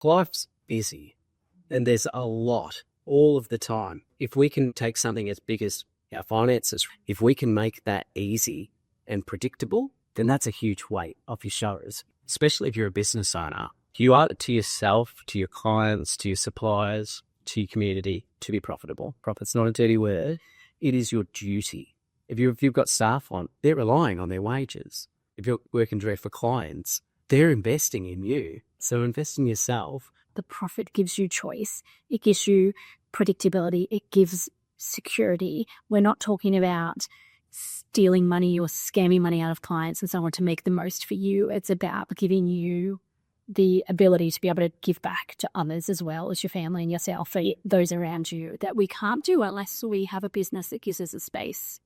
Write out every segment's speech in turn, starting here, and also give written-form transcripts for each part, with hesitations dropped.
Life's busy and there's a lot all of the time. If we can take something as big as our finances, if we can make that easy and predictable, then that's a huge weight off your shoulders, especially if you're a business owner. You owe it to yourself, to your clients, to your suppliers, to your community to be profitable. Profit's not a dirty word. It is your duty. If you've got staff on, they're relying on their wages. If you're working direct for clients, they're investing in you. So invest in yourself. The profit gives you choice. It gives you predictability. It gives security. We're not talking about stealing money or scamming money out of clients and so on to make the most for you. It's about giving you the ability to be able to give back to others as well as your family and yourself, for those around you, that we can't do unless we have a business that gives us a space.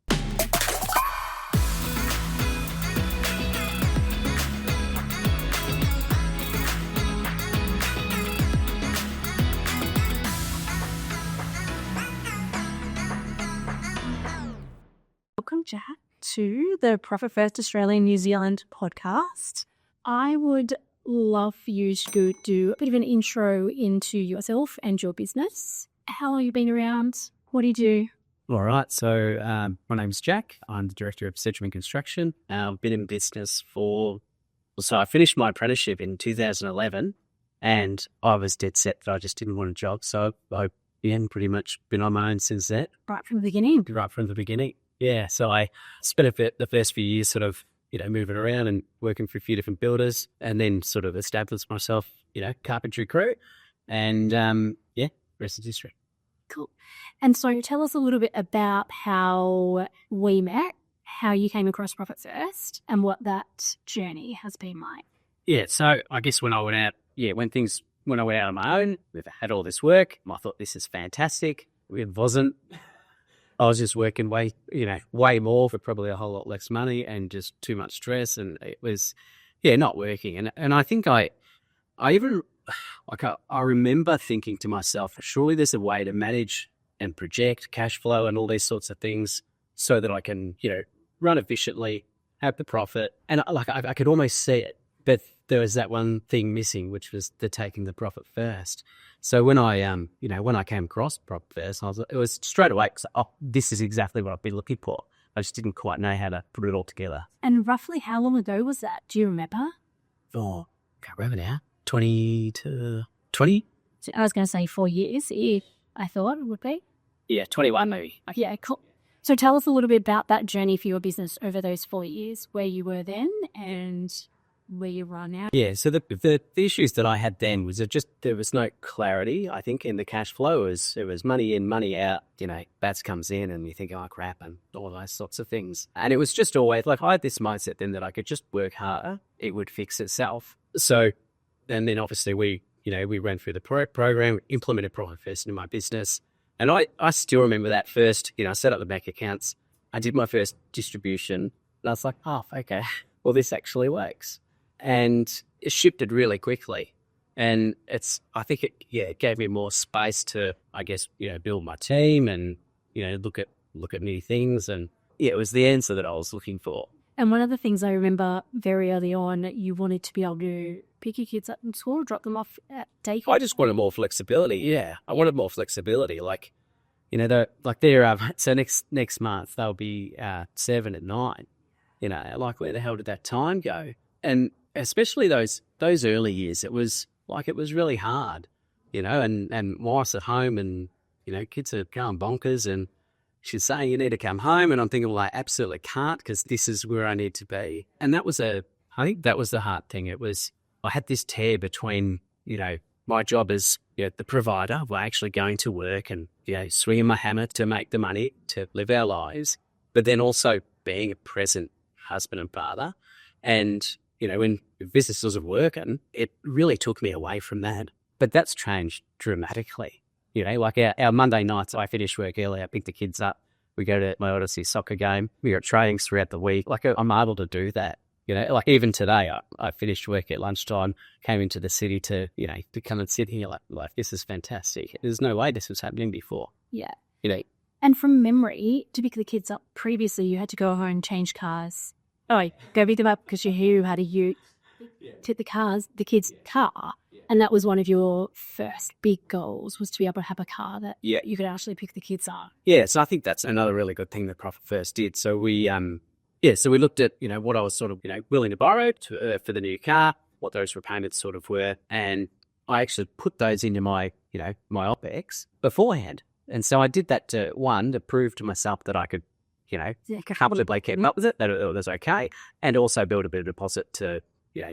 Welcome, Jack, to the Profit First Australia New Zealand podcast. I would love for you to do a bit of an intro into yourself and your business. How long have you been around? What do you do? All right. So my name's Jack. I'm the director of Sedgman Construction. I've been in business so I finished my apprenticeship in 2011 and I was dead set that I just didn't want a job. So I've pretty much been on my own since that. Right from the beginning? Right from the beginning. Yeah. So I spent the first few years sort of moving around and working for a few different builders, and then sort of established myself, carpentry crew, and rest is history. Cool. And so tell us a little bit about how we met, how you came across Profit First, and what that journey has been like. Yeah. So I guess when I went out on my own, we've had all this work. I thought this is fantastic. It wasn't. I was just working way more for probably a whole lot less money and just too much stress, and it was, not working. And I think I remember thinking to myself, surely there's a way to manage and project cash flow and all these sorts of things so that I can, run efficiently, have the profit, and I could almost see it, but there was that one thing missing, which was the taking the profit first. So when I came across Profit First, it was straight away, this is exactly what I've been looking for. I just didn't quite know how to put it all together. And roughly how long ago was that? Do you remember? Oh, can't remember now. 20 to 20? I was going to say 4 years, I thought it would be. Yeah, 21 maybe. Okay. Yeah, cool. So tell us a little bit about that journey for your business over those 4 years, where you were then and where you are now. Yeah, so the issues that I had then was there was no clarity, I think, in the cash flow. It was money in, money out, bats comes in and you think, oh crap, and all those sorts of things. And it was just always I had this mindset then that I could just work harder, it would fix itself. So, and then obviously we ran through the program, implemented Profit First into my business. And I still remember that first, I set up the bank accounts, I did my first distribution, and I was like, oh, okay, well, this actually works. And it shifted really quickly. And I think it gave me more space to, I guess, build my team and, look at new things. And it was the answer that I was looking for. And one of the things I remember very early on, you wanted to be able to pick your kids up in school or drop them off at daycare. I just wanted more flexibility. Yeah, I wanted more flexibility. So next month they'll be 7 and 9. Where the hell did that time go? And especially those early years, it was really hard, and wife's at home and, kids are going bonkers and she's saying you need to come home. And I'm thinking, well, I absolutely can't because this is where I need to be. And I think that was the hard thing. I had this tear between, my job as the provider, we're actually going to work and, swinging my hammer to make the money to live our lives, but then also being a present husband and father. And when business wasn't working, it really took me away from that. But that's changed dramatically. Our Monday nights, I finish work early, I pick the kids up, we go to my Odyssey soccer game, we got trainings throughout the week. I'm able to do that. Even today, I finished work at lunchtime, came into the city to come and sit here. This is fantastic. There's no way this was happening before. Yeah. And from memory, to pick the kids up, previously you had to go home, change cars. Oh, go pick them up because you had a ute to the kids' car, And that was one of your first big goals, was to be able to have a car that Yeah. you could actually pick the kids up. Yeah, so I think that's another really good thing that Profit First did. So we looked at, what I was sort of, willing to borrow for the new car, what those repayments sort of were, and I actually put those into my, my OPEX beforehand. And so I did that to prove to myself that I could, comfortably keep up with it, that it was okay, and also build a bit of deposit to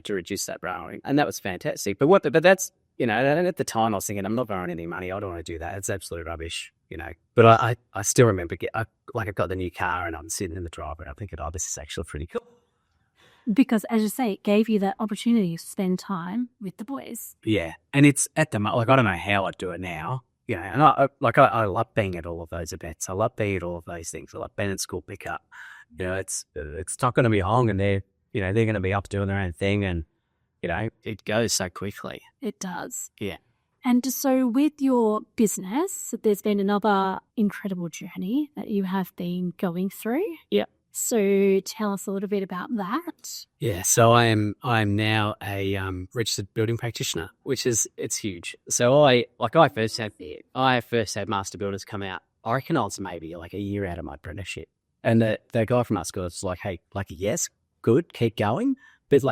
reduce that borrowing. And that was fantastic. But that's, and at the time I was thinking, I'm not borrowing any money. I don't want to do that. It's absolute rubbish, But I still remember, I've got the new car and I'm sitting in the driveway. I'm thinking, this is actually pretty cool. Because, as you say, it gave you that opportunity to spend time with the boys. Yeah. And it's at the moment, I don't know how I do it now. And I love being at all of those events. I love being at all of those things. I love being at school pickup. It's not going to be long, and they're going to be up doing their own thing, and, it goes so quickly. It does. Yeah. And so with your business, there's been another incredible journey that you have been going through. Yeah. So tell us a little bit about that. Yeah, so I'm now a registered building practitioner, it's huge. So I first had master builders come out. I reckon I was maybe like a year out of my apprenticeship, and the guy from our school was like, "Hey, yes, good, keep going, but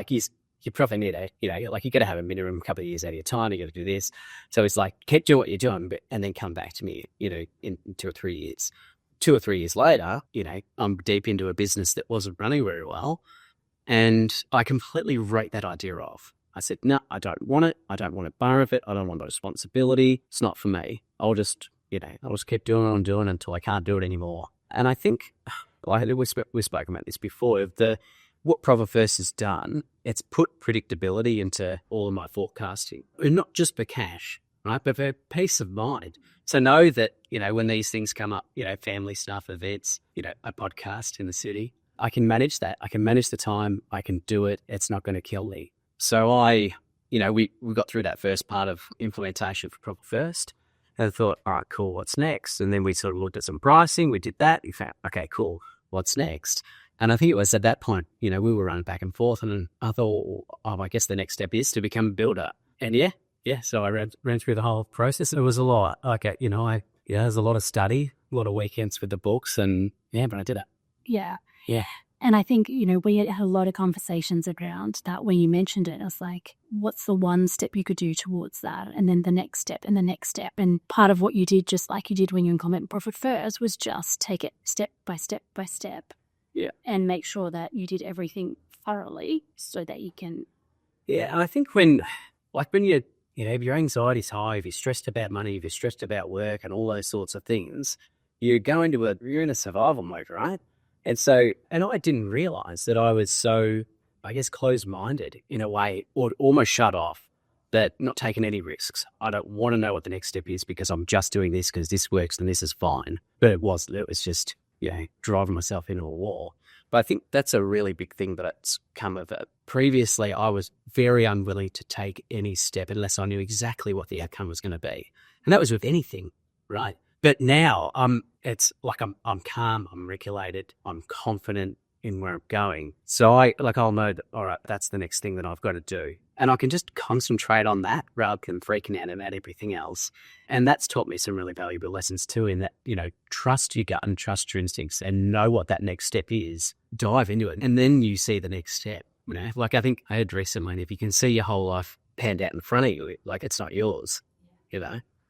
you probably need you got to have a minimum couple of years out of your time. You got to do this." So it's like, keep doing what you're doing, and then come back to me, in 2 or 3 years. 2 or 3 years later, I'm deep into a business that wasn't running very well. And I completely wrote that idea off. I said, no, I don't want it. I don't want a bar of it. I don't want the responsibility. It's not for me. I'll just keep doing what I'm doing until I can't do it anymore. And I think, we've spoken about this before, what Profit First has done, it's put predictability into all of my forecasting. And not just for cash, right, but for peace of mind. So know that, when these things come up, family stuff, events, a podcast in the city, I can manage that. I can manage the time. I can do it. It's not going to kill me. So we got through that first part of implementation for Profit First, and I thought, all right, cool, what's next? And then we sort of looked at some pricing. We did that. We found, okay, cool, what's next? And I think it was at that point, we were running back and forth, and I thought, I guess the next step is to become a builder. And yeah, so I ran through the whole process. It was a lot. Okay, there's a lot of study, a lot of weekends with the books, and but I did it. Yeah. Yeah. And I think, we had a lot of conversations around that when you mentioned it. I was like, what's the one step you could do towards that? And then the next step and the next step. And part of what you did, just like you did when you were in Comment Profit First, was just take it step by step by step. Yeah. And make sure that you did everything thoroughly so that you can. Yeah. And I think when you, if your anxiety's high, if you're stressed about money, if you're stressed about work and all those sorts of things, you're in a survival mode, right? And I didn't realize that I was so, I guess, closed-minded in a way, or almost shut off, that not taking any risks. I don't want to know what the next step is because I'm just doing this because this works and this is fine. But it was just, driving myself into a wall. But I think that's a really big thing that's come of it. Previously, I was very unwilling to take any step unless I knew exactly what the outcome was going to be. And that was with anything, right? But now it's like I'm calm, I'm regulated, I'm confident in where I'm going. So I'll know that, all right, that's the next thing that I've got to do. And I can just concentrate on that rather than freaking out about everything else. And that's taught me some really valuable lessons too, in that, trust your gut and trust your instincts and know what that next step is. Dive into it. And then you see the next step. I think I heard recently, if you can see your whole life panned out in front of you, it's not yours,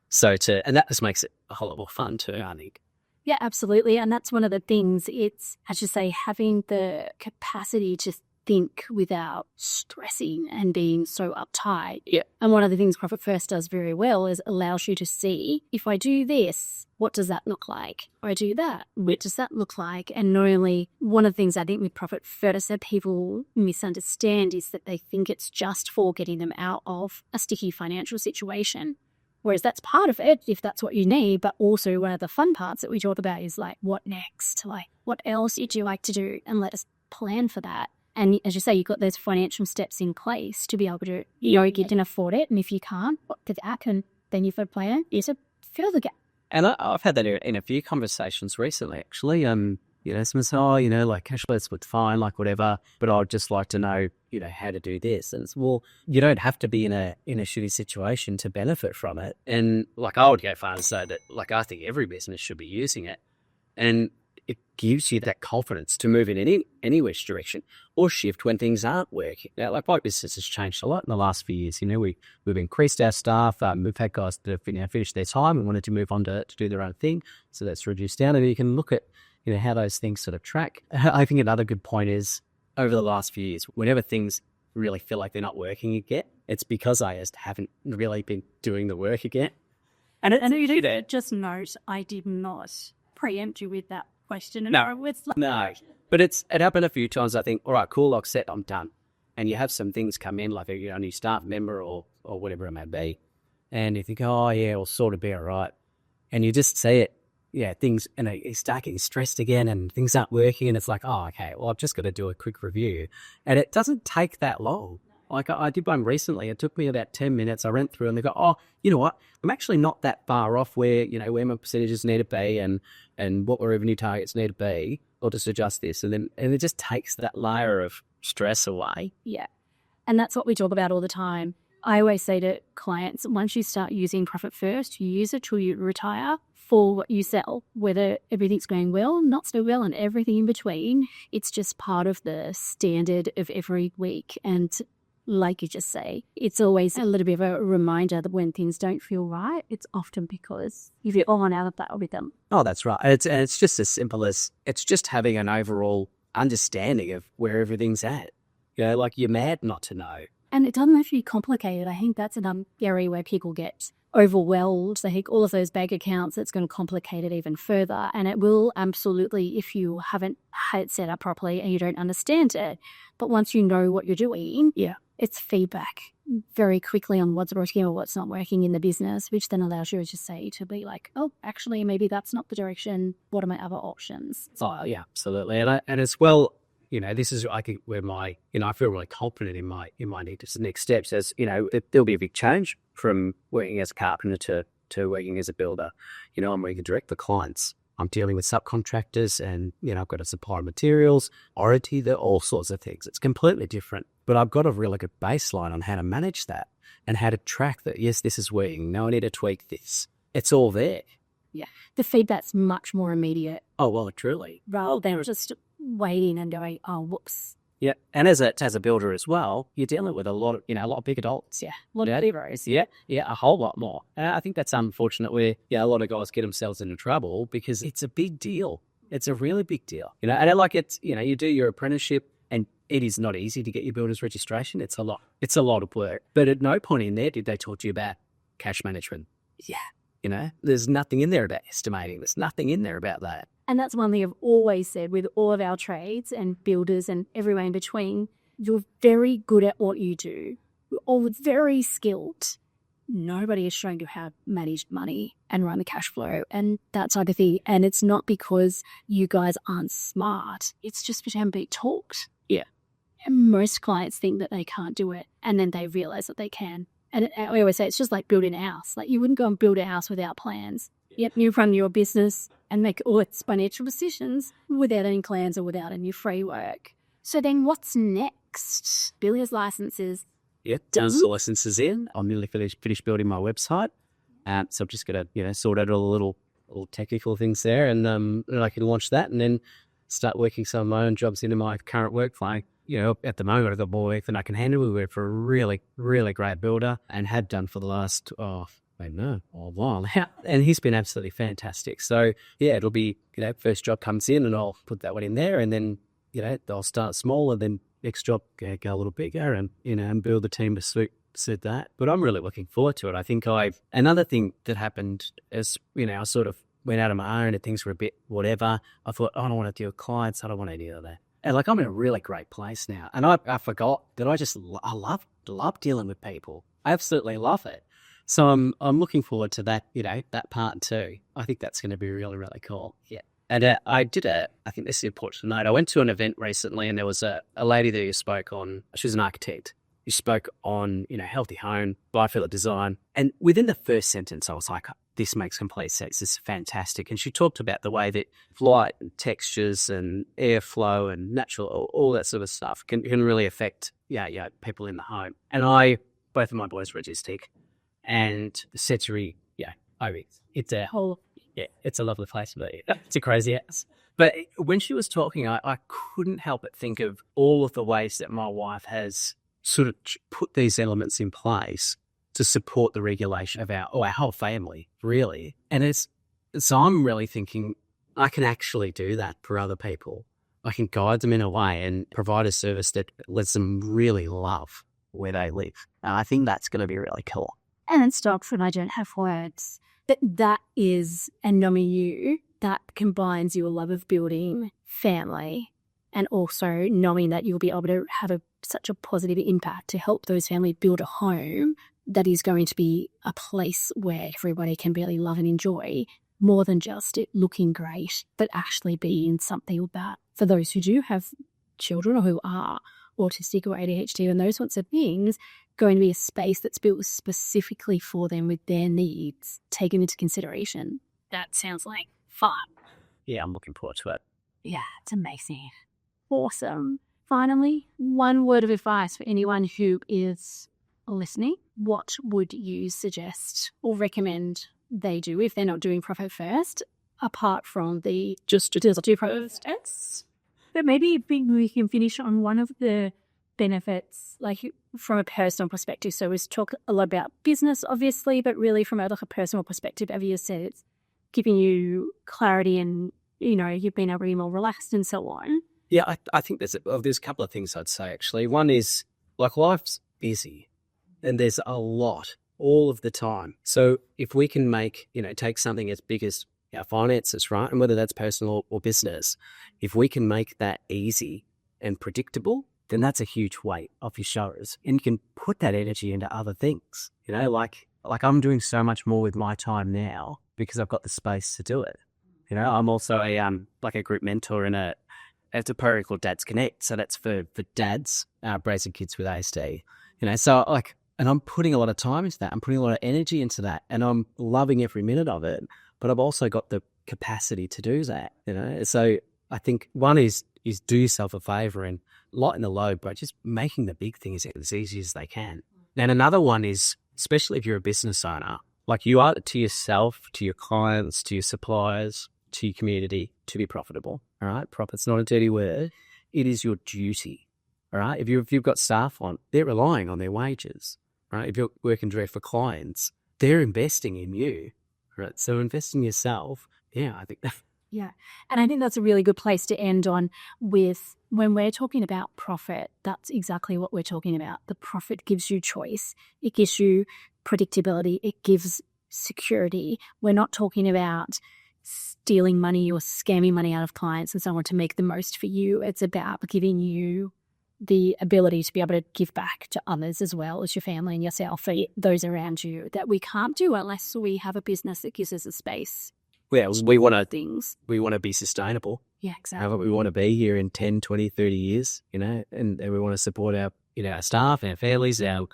So and that just makes it a whole lot more fun too, I think. Yeah, absolutely. And that's one of the things. It's, as you say, having the capacity to think without stressing and being so uptight. Yeah. And one of the things Profit First does very well is allows you to see, if I do this, what does that look like? If I do that, what does that look like? And not only, one of the things I think with Profit First that people misunderstand is that they think it's just for getting them out of a sticky financial situation. Whereas that's part of it, if that's what you need. But also one of the fun parts that we talk about is what next? What else would you like to do? And let us plan for that. And as you say, you've got those financial steps in place to be able to, you can afford it. And if you can't, what to that? And then you've got a plan is to fill the gap. And I've had that in a few conversations recently, actually. someone says, oh, like cash flows look fine, like whatever, but I'd just like to know, how to do this. And it's, well, you don't have to be in a shitty situation to benefit from it. And like, I would go far and say that, like, I think every business should be using it. And it gives you that confidence to move in any which direction or shift when things aren't working. Now, like, my business has changed a lot in the last few years. We've increased our staff. We've had guys that have finished their time and wanted to move on to do their own thing. So that's reduced down. And you can look at, how those things sort of track. I think another good point is over the last few years, whenever things really feel like they're not working again, it's because I just haven't really been doing the work again. And you do just note, I did not preempt you with that question. No, but it happened a few times. I think, all right, cool, set, I'm done. And you have some things come in, like a new staff member or whatever it may be, and you think, oh yeah, it'll sort of be all right, and you just see it, things, and you start getting stressed again, and things aren't working, and it's like, oh, okay, well, I've just got to do a quick review, and it doesn't take that long. Like I did one recently. It took me about 10 minutes. I went through and they go, oh, you know what? I'm actually not that far off where my percentages need to be and what my revenue targets need to be. I'll just adjust this. And it just takes that layer of stress away. Yeah. And that's what we talk about all the time. I always say to clients, once you start using Profit First, you use it till you retire for what you sell, whether everything's going well, not so well, and everything in between. It's just part of the standard of every week. And like you just say, it's always a little bit of a reminder that when things don't feel right, it's often because you've gone out of that rhythm. Oh, that's right. It's just as simple as it's just having an overall understanding of where everything's at. Like you're mad not to know. And it doesn't have to be complicated. I think that's an area where people get overwhelmed. They think all of those bank accounts, it's going to complicate it even further. And it will absolutely if you haven't had it set up properly and you don't understand it. But once you know what you're doing, it's feedback very quickly on what's working or what's not working in the business, which then allows you, as you say, to be like, oh, actually, maybe that's not the direction. What are my other options? Oh, yeah, absolutely. And as well, this is, I think, where I feel really confident in my next steps. As there'll be a big change from working as a carpenter to working as a builder. I'm working direct with clients. I'm dealing with subcontractors, and I've got to supply materials, warranty, all sorts of things. It's completely different, but I've got a really good baseline on how to manage that and how to track that. Yes, this is working. Now I need to tweak this. It's all there. Yeah, the feedback's much more immediate. Oh well, truly. Rather than just waiting and going, oh, whoops. Yeah, and as a builder as well, you're dealing with a lot of big adults. Yeah, a lot of heroes. Yeah, a whole lot more. I think that's unfortunate where a lot of guys get themselves into trouble because it's a big deal. It's a really big deal. And you do your apprenticeship, and it is not easy to get your builder's registration. It's a lot. It's a lot of work. But at no point in there did they talk to you about cash management. Yeah, there's nothing in there about estimating. There's nothing in there about that. And that's one thing I've always said with all of our trades and builders and everyone in between. You're very good at what you do. You're all very skilled. Nobody has shown you how to manage money and run the cash flow and that type of thing. And it's not because you guys aren't smart. It's just because you haven't been taught. Yeah. And most clients think that they can't do it, and then they realize that they can. And I always say it's just like building a house. Like you wouldn't go and build a house without plans. Yep, you run your business and make all its financial decisions without any plans or without any framework. So then what's next? Builder's licenses. Yeah, done the licenses in. I'm nearly finished building my website. So I'm just going to, sort out all the little technical things there, and I can launch that and then start working some of my own jobs into my current workflow. At the moment I've got more work than I can handle. We work for a really, really great builder and have done for the last, a while now. And he's been absolutely fantastic. So, it'll be, first job comes in and I'll put that one in there, and then, they'll start small and then next job go a little bigger and, and build the team to suit that. But I'm really looking forward to it. I think another thing that happened is, I sort of went out on my own and things were a bit whatever. I thought, I don't want to deal with clients. I don't want any of that. And I'm in a really great place now. And I forgot that I love dealing with people. I absolutely love it. So I'm looking forward to that, that part too. I think that's going to be really, really cool. Yeah. And I think this is important to note. I went to an event recently and there was a lady that you spoke on. She was an architect you spoke on, healthy home, bifilar design. And within the first sentence, I was like, this makes complete sense. This is fantastic. And she talked about the way that light and textures and airflow and natural, all that sort of stuff can really affect, people in the home. And both of my boys were autistic, and the sensory, it's a lovely place to be. It's a crazy house. But when she was talking, I couldn't help but think of all of the ways that my wife has sort of put these elements in place to support the regulation of our whole family, really. And so I'm really thinking I can actually do that for other people. I can guide them in a way and provide a service that lets them really love where they live. And I think that's going to be really cool. And stop when I don't have words. But that is, and knowing you, that combines your love of building family and also knowing that you'll be able to have such a positive impact to help those families build a home that is going to be a place where everybody can really love and enjoy, more than just it looking great, but actually being something that for those who do have children or who are autistic or ADHD and those sorts of things, going to be a space that's built specifically for them with their needs taken into consideration. That sounds like fun. Yeah, I'm looking forward to it. Yeah, it's amazing. Awesome. Finally, one word of advice for anyone who is listening. What would you suggest or recommend they do if they're not doing profit first, apart from the just do profit first? But maybe we can finish on one of the benefits, like from a personal perspective. So we talk a lot about business, obviously, but really from a personal perspective, as you said, it's giving you clarity and, you've been able to be more relaxed and so on. Yeah, I think there's a couple of things I'd say, actually. One is, life's busy and there's a lot all of the time. So if we can take something as big as our finances, right, and whether that's personal or business, if we can make that easy and predictable, then that's a huge weight off your shoulders. And you can put that energy into other things, like I'm doing so much more with my time now because I've got the space to do it. I'm also a group mentor it's a program called Dads Connect. So that's for dads raising kids with ASD. So and I'm putting a lot of time into that. I'm putting a lot of energy into that, and I'm loving every minute of it. But I've also got the capacity to do that. So I think one is do yourself a favor and lighten the load, but just making the big things as easy as they can. And another one is, especially if you're a business owner, like you are to yourself, to your clients, to your suppliers, to your community, to be profitable. All right, profit's not a dirty word. It is your duty. All right, if you've got staff on, they're relying on their wages. Right, if you're working direct for clients, they're investing in you. Right, so invest in yourself. Yeah, I think that. Yeah, and I think that's a really good place to end on with when we're talking about profit, that's exactly what we're talking about. The profit gives you choice. It gives you predictability. It gives security. We're not talking about stealing money or scamming money out of clients and so on to make the most for you. It's about giving you the ability to be able to give back to others as well as your family and yourself, for those around you, that we can't do unless we have a business that gives us a space. Yeah, we want to be sustainable. Yeah, exactly. We want to be here in 10, 20, 30 years, and we want to support our staff, our families, our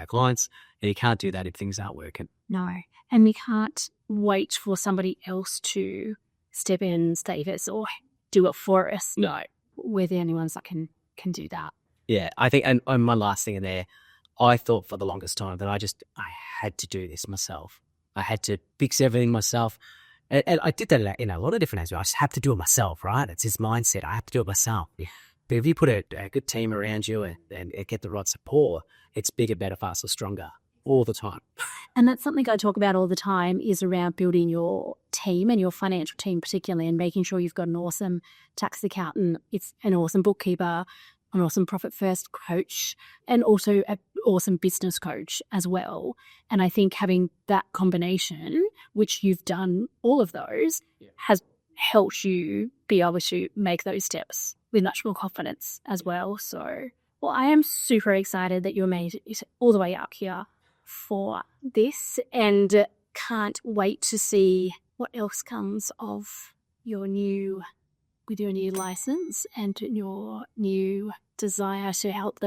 clients, and you can't do that if things aren't working. No, and we can't wait for somebody else to step in and save us or do it for us. No. We're the only ones that can do that. Yeah, I think, and my last thing in there, I thought for the longest time that I had to do this myself. I had to fix everything myself. And I did that in a lot of different areas. I just have to do it myself, right? It's his mindset. I have to do it myself. Yeah. But if you put a good team around you and get the right support, it's bigger, better, faster, stronger all the time. And that's something I talk about all the time, is around building your team and your financial team particularly, and making sure you've got an awesome tax accountant, it's an awesome bookkeeper, an awesome profit first coach, and also an awesome business coach as well. And I think having that combination, which you've done all of those, has helped you be able to make those steps with much more confidence as well. So, well, I am super excited that you made it all the way up here for this, and can't wait to see what else comes of your new with your new license and your new desire to help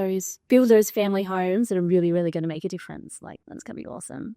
build those family homes that are really, really going to make a difference. Like, that's going to be awesome.